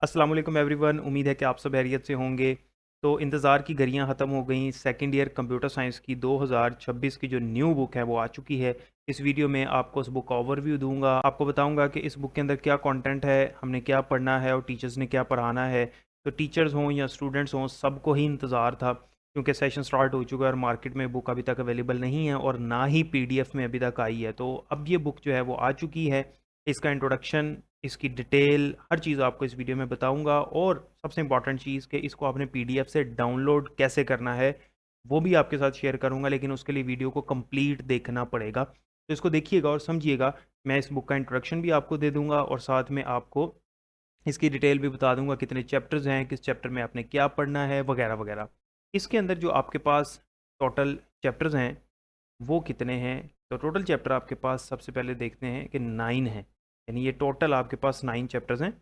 अस्सलाम वालेकुम एवरीवन। उम्मीद है कि आप सब खैरियत से होंगे। तो इंतज़ार की घड़ियां ख़त्म हो गई। सेकंड ईयर कंप्यूटर साइंस की 2026 की जो न्यू बुक है वो आ चुकी है। इस वीडियो में आपको उस बुक का ओवरव्यू दूंगा, आपको बताऊंगा कि इस बुक के अंदर क्या कंटेंट है, हमने क्या पढ़ना है और टीचर्स ने क्या पढ़ाना है। तो टीचर्स हों या स्टूडेंट्स हों, सबको ही इंतज़ार था क्योंकि सेशन स्टार्ट हो चुका है और मार्केट में बुक अभी तक अवेलेबल नहीं है और ना ही PDF में अभी तक आई है। तो अब ये बुक जो है वो आ चुकी है। इसका इंट्रोडक्शन, इसकी डिटेल, हर चीज़ आपको इस वीडियो में बताऊंगा और सबसे इंपॉर्टेंट चीज़ कि इसको आपने PDF से डाउनलोड कैसे करना है वो भी आपके साथ शेयर करूंगा, लेकिन उसके लिए वीडियो को कंप्लीट देखना पड़ेगा। तो इसको देखिएगा और समझिएगा। मैं इस बुक का इंट्रोडक्शन भी आपको दे दूंगा और साथ में आपको इसकी डिटेल भी बता दूंगा, कितने चैप्टर्स हैं, किस चैप्टर में आपने क्या पढ़ना है, वगैरह वगैरह। इसके अंदर जो आपके पास टोटल चैप्टर्स हैं वो कितने हैं? तो टोटल चैप्टर आपके पास सबसे पहले देखते हैं कि 9 हैं। यानी ये टोटल आपके पास 9 चैप्टर्स हैं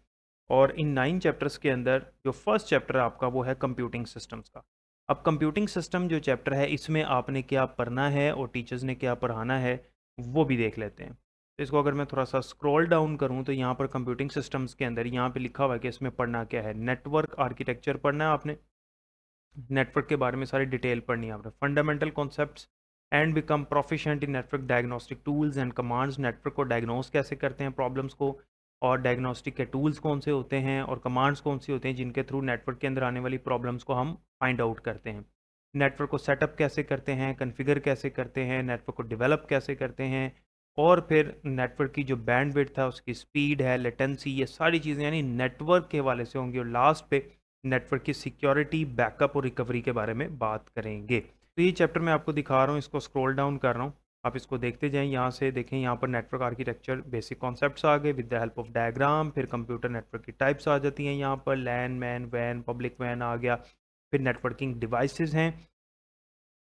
और इन 9 चैप्टर्स के अंदर जो फर्स्ट चैप्टर आपका वो है कंप्यूटिंग सिस्टम्स का। अब कंप्यूटिंग सिस्टम जो चैप्टर है इसमें आपने क्या पढ़ना है और टीचर्स ने क्या पढ़ाना है वो भी देख लेते हैं। तो इसको अगर मैं थोड़ा सा स्क्रॉल डाउन करूँ तो यहाँ पर कंप्यूटिंग सिस्टम्स के अंदर यहाँ पे लिखा हुआ है कि इसमें पढ़ना क्या है। नेटवर्क आर्किटेक्चर पढ़ना है आपने, नेटवर्क के बारे में सारी डिटेल पढ़नी है आपने। Fundamental concepts and become proficient in network diagnostic tools and commands. Network को डायग्नोस कैसे करते हैं प्रॉब्लम्स को, और डायग्नोस्टिक के टूल्स कौन से होते हैं और कमांड्स कौन सी होते हैं जिनके थ्रू नेटवर्क के अंदर आने वाली प्रॉब्लम्स को हम फाइंड आउट करते हैं। नेटवर्क को सेटअप कैसे करते हैं, कन्फिगर कैसे करते हैं, नेटवर्क को डेवलप कैसे करते हैं, और फिर नेटवर्क की जो बैंडविड्थ है, उसकी स्पीड है, लेटेंसी, ये सारी चीज़ें यानी नेटवर्क के हवाले से होंगी। और लास्ट पे नेटवर्क की सिक्योरिटी, बैकअप और रिकवरी के बारे में बात करेंगे। तो ये चैप्टर मैं आपको दिखा रहा हूँ, इसको स्क्रॉल डाउन कर रहा हूँ, आप इसको देखते जाएँ। यहाँ से देखें, यहाँ पर नेटवर्क आर्किटेक्चर बेसिक कॉन्सेप्ट्स आ गए with the help of diagram. फिर कंप्यूटर नेटवर्क की टाइप्स आ जाती हैं यहाँ पर, लैन, मैन, वैन, पब्लिक वैन आ गया। फिर नेटवर्किंग डिवाइसेस हैं।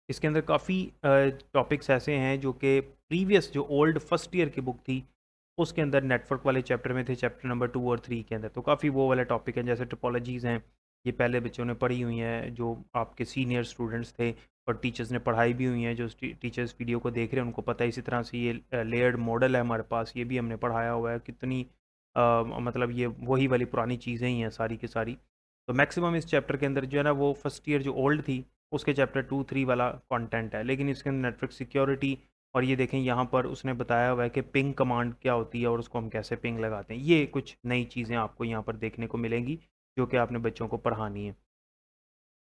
इसके अंदर काफ़ी टॉपिक्स ऐसे हैं जो कि प्रीवियस जो ओल्ड फर्स्ट ईयर की बुक थी उसके अंदर नेटवर्क वाले चैप्टर में थे, चैप्टर नंबर 2 और 3 के अंदर। तो काफ़ी वो वाले टॉपिक हैं, जैसे टोपोलॉजीज़ हैं, ये पहले बच्चों ने पढ़ी हुई हैं जो आपके सीनियर स्टूडेंट्स थे और टीचर्स ने पढ़ाई भी हुई हैं। जो टीचर्स वीडियो को देख रहे हैं उनको पता है। इसी तरह से ये लेयर्ड मॉडल है हमारे पास, ये भी हमने पढ़ाया हुआ है। कितनी मतलब ये वही वाली पुरानी चीज़ें ही हैं सारी की सारी। तो मैक्सिमम इस चैप्टर के अंदर जो है ना वो फर्स्ट ईयर जो ओल्ड थी उसके चैप्टर 2-3 वाला कंटेंट है, लेकिन इसके अंदर नेटवर्क सिक्योरिटी, और ये देखें यहाँ पर उसने बताया हुआ है कि पिंग कमांड क्या होती है और उसको हम कैसे पिंग लगाते हैं। ये कुछ नई चीज़ें आपको यहाँ पर देखने को मिलेंगी जो कि आपने बच्चों को पढ़ानी है।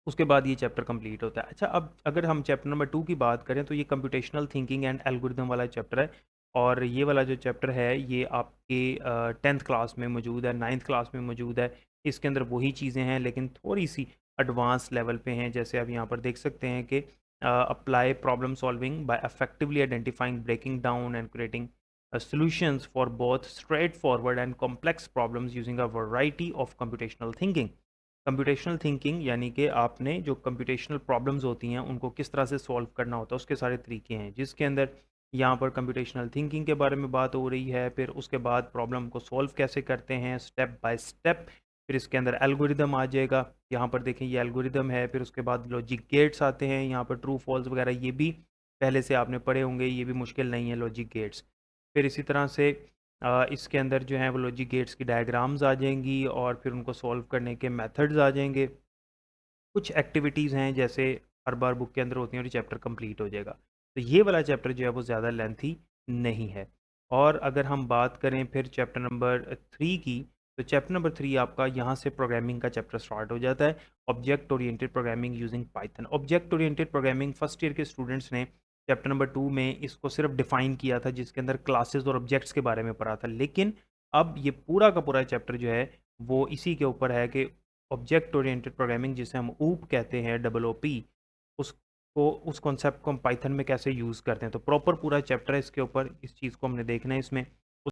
उसके बाद ये चैप्टर कंप्लीट होता है। अच्छा, अब अगर हम चैप्टर नंबर 2 की बात करें तो ये कंप्यूटेशनल थिंकिंग एंड एल्गोरिदम वाला चैप्टर है। और ये वाला जो चैप्टर है ये आपके 10th क्लास में मौजूद है, 9th क्लास में मौजूद है। इसके अंदर वही चीज़ें हैं लेकिन थोड़ी सी एडवांस लेवल पे हैं। जैसे आप यहाँ पर देख सकते हैं कि apply problem solving by effectively identifying, breaking down and creating solutions for both straightforward and complex problems using a variety of computational thinking। Computational thinking यानी कि आपने जो कंप्यूटेशनल प्रॉब्लम्स होती हैं उनको किस तरह से सॉल्व करना होता है, उसके सारे तरीके हैं, जिसके अंदर यहाँ पर कंप्यूटेशनल थिंकिंग के बारे में बात हो रही है। फिर उसके बाद प्रॉब्लम को सॉल्व कैसे करते हैं स्टेप बाय स्टेप। फिर इसके अंदर एल्गोरिदम आ जाएगा, यहाँ पर देखें ये एल्गोरिदम है। फिर उसके बाद लॉजिक गेट्स आते हैं, यहाँ पर ट्रू फॉल्स वगैरह, ये भी पहले से आपने पढ़े होंगे, ये भी मुश्किल नहीं है लॉजिक गेट्स। फिर इसी तरह से इसके अंदर जो है वो लॉजिक गेट्स की डायग्राम्स आ जाएंगी और फिर उनको सॉल्व करने के मेथड्स आ जाएंगे। कुछ एक्टिविटीज़ हैं जैसे हर बार बुक के अंदर होती हैं और ये चैप्टर कंप्लीट हो जाएगा। तो ये वाला चैप्टर जो है वो ज़्यादा लेंथी नहीं है। और अगर हम बात करें फिर चैप्टर नंबर 3 की, तो चैप्टर नंबर 3 आपका यहाँ से प्रोग्रामिंग का चैप्टर स्टार्ट हो जाता है। Object oriented programming using Python. Object oriented programming first year के स्टूडेंट्स ने चैप्टर नंबर 2 में इसको सिर्फ डिफाइन किया था, जिसके अंदर क्लासेस और ऑब्जेक्ट्स के बारे में पढ़ा था। लेकिन अब ये पूरा का पूरा चैप्टर जो है वो इसी के ऊपर है कि ऑब्जेक्ट ओरिएंटेड प्रोग्रामिंग, जिसे हम ऊप कहते हैं, डबल ओ पी, उसको, उस कॉन्सेप्ट को हम पाइथन में कैसे यूज़ करते हैं। तो प्रॉपर पूरा चैप्टर है इसके ऊपर, इस चीज़ को हमने देखना है इसमें।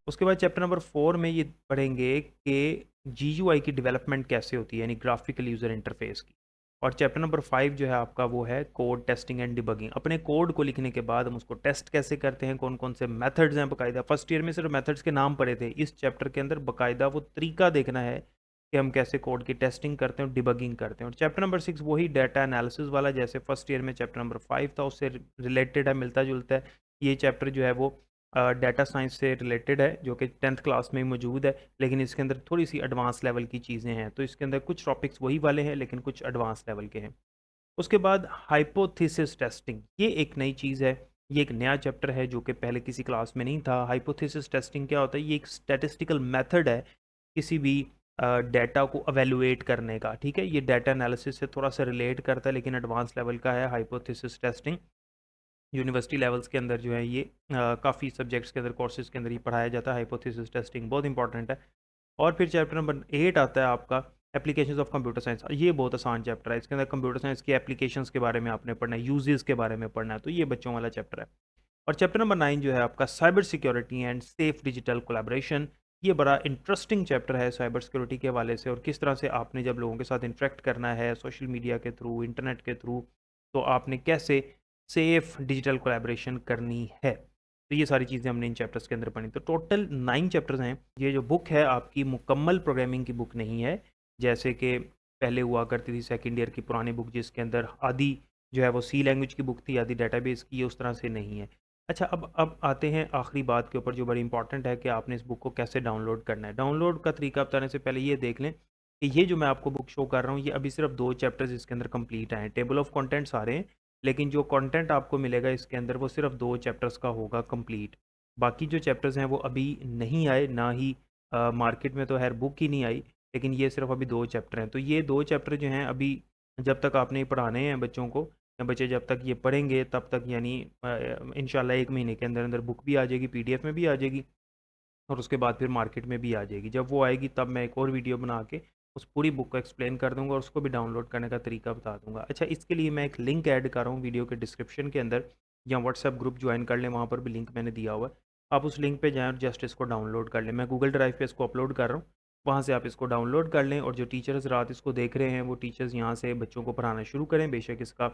उसके बाद चैप्टर नंबर 4 में ये पढ़ेंगे कि GUI की डेवलपमेंट कैसे होती है, यानी ग्राफिकल यूज़र इंटरफेस की। और चैप्टर नंबर 5 जो है आपका वो है कोड टेस्टिंग एंड डिबगिंग। अपने कोड को लिखने के बाद हम उसको टेस्ट कैसे करते हैं, कौन कौन से मेथड्स हैं बाकायदा। फर्स्ट ईयर में सिर्फ मेथड्स के नाम पढ़े थे, इस चैप्टर के अंदर बाकायदा वो तरीका देखना है कि हम कैसे कोड की टेस्टिंग करते हैं और डिबगिंग करते हैं। और चैप्टर नंबर 6 वही डाटा एनालिसिस वाला, जैसे फर्स्ट ईयर में चैप्टर नंबर 5 था उससे रिलेटेड है, मिलता जुलता है। ये चैप्टर जो है वो डाटा साइंस से रिलेटेड है, जो कि 10th क्लास में मौजूद है, लेकिन इसके अंदर थोड़ी-सी एडवांस लेवल की चीज़ें हैं। तो इसके अंदर कुछ टॉपिक्स वही वाले हैं, लेकिन कुछ एडवांस लेवल के हैं। उसके बाद हाइपोथेसिस टेस्टिंग, ये एक नई चीज़ है, ये एक नया चैप्टर है जो कि पहले किसी क्लास में नहीं था। हाइपोथेसिस टेस्टिंग क्या होता है? ये एक स्टैटिस्टिकल मेथड है किसी भी डेटा को इवैल्यूएट करने का, ठीक है? ये डेटा एनालिसिस से थोड़ा-सा रिलेट करता है, लेकिन एडवांस लेवल का है हाइपोथेसिस टेस्टिंग। यूनिवर्सिटी लेवल्स के अंदर जो है ये काफ़ी सब्जेक्ट्स के अंदर, कोर्सेज़ के अंदर ये पढ़ाया जाता है। हाइपोथेसिस टेस्टिंग बहुत इंपॉर्टेंट है। और फिर चैप्टर नंबर 8 आता है आपका एप्लीकेशंस ऑफ कंप्यूटर साइंस। ये बहुत आसान चैप्टर है। इसके अंदर कंप्यूटर साइंस की एप्लीकेशंस के बारे में आपने पढ़ना है, यूजेस के बारे में पढ़ना है, तो ये बच्चों वाला चैप्टर है। और चैप्टर नंबर 9 जो है आपका cyber security and safe digital collaboration. ये बड़ा इंटरेस्टिंग चैप्टर है साइबर सिक्योरिटी के हवाले से, और किस तरह से आपने जब लोगों के साथ इंटरेक्ट करना है सोशल मीडिया के थ्रू, इंटरनेट के थ्रू, तो आपने कैसे सेफ डिजिटल कोलैबोरेशन करनी है। तो ये सारी चीज़ें हमने इन चैप्टर्स के अंदर पढ़ी। तो टोटल 9 चैप्टर्स हैं। ये जो बुक है आपकी मुकम्मल प्रोग्रामिंग की बुक नहीं है, जैसे कि पहले हुआ करती थी सेकंड ईयर की पुरानी बुक, जिसके अंदर आधी जो है वो सी लैंग्वेज की बुक थी, आधी डेटाबेस की, उस तरह से नहीं है। अच्छा, अब आते हैं आखिरी बात के ऊपर जो बड़ी इंपॉर्टेंट है कि आपने इस बुक को कैसे डाउनलोड करना है। डाउनलोड का तरीका बताने से पहले ये देख लें कि ये जो मैं आपको बुक शो कर रहा हूँ, ये अभी सिर्फ 2 चैप्टर्स इसके अंदर कंप्लीट आए हैं। टेबल ऑफ कंटेंट्स आ रहे हैं, लेकिन जो कंटेंट आपको मिलेगा इसके अंदर वो सिर्फ 2 चैप्टर्स का होगा कंप्लीट। बाकी जो चैप्टर्स हैं वो अभी नहीं आए, ना ही मार्केट में तो खैर बुक ही नहीं आई, लेकिन ये सिर्फ अभी 2 चैप्टर हैं। तो ये 2 चैप्टर जो हैं अभी, जब तक आपने पढ़ाने हैं बच्चों को, या बच्चे जब तक ये पढ़ेंगे तब तक, यानी इंशाल्लाह 1 महीने के अंदर अंदर बुक भी आ जाएगी, पीडीएफ में भी आ जाएगी, और उसके बाद फिर मार्केट में भी आ जाएगी। जब वो आएगी तब मैं एक और वीडियो बना के उस पूरी बुक को एक्सप्लेन कर दूंगा और उसको भी डाउनलोड करने का तरीका बता दूंगा। अच्छा, इसके लिए मैं एक लिंक ऐड कर रहा हूँ वीडियो के डिस्क्रिप्शन के अंदर, या व्हाट्सएप ग्रुप ज्वाइन कर लें, वहाँ पर भी लिंक मैंने दिया हुआ है। आप उस लिंक पे जाएँ और जस्ट इसको डाउनलोड कर लें। मैं गूगल ड्राइव पे इसको अपलोड कर रहा हूँ, वहाँ से आप इसको डाउनलोड कर लें, और जो टीचर्स रात इसको देख रहे हैं वो टीचर्स यहाँ से बच्चों को पढ़ाना शुरू करें। बेशक इसका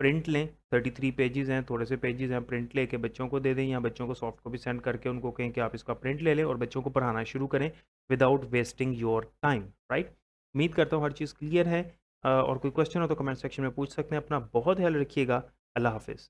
प्रिंट लें, 33 पेजेज़ हैं, थोड़े से पेजेज़ हैं, प्रिंट लेके बच्चों को दे दें, या बच्चों को सॉफ्ट कॉपी सेंड करके उनको कहें कि आप इसका प्रिंट ले लें और बच्चों को पढ़ाना शुरू करें without wasting your time, right? उम्मीद करता हूँ हर चीज़ क्लियर है। और कोई क्वेश्चन हो तो कमेंट सेक्शन में पूछ सकते हैं। अपना बहुत ख्याल रखिएगा। अल्लाह हाफ़िज़।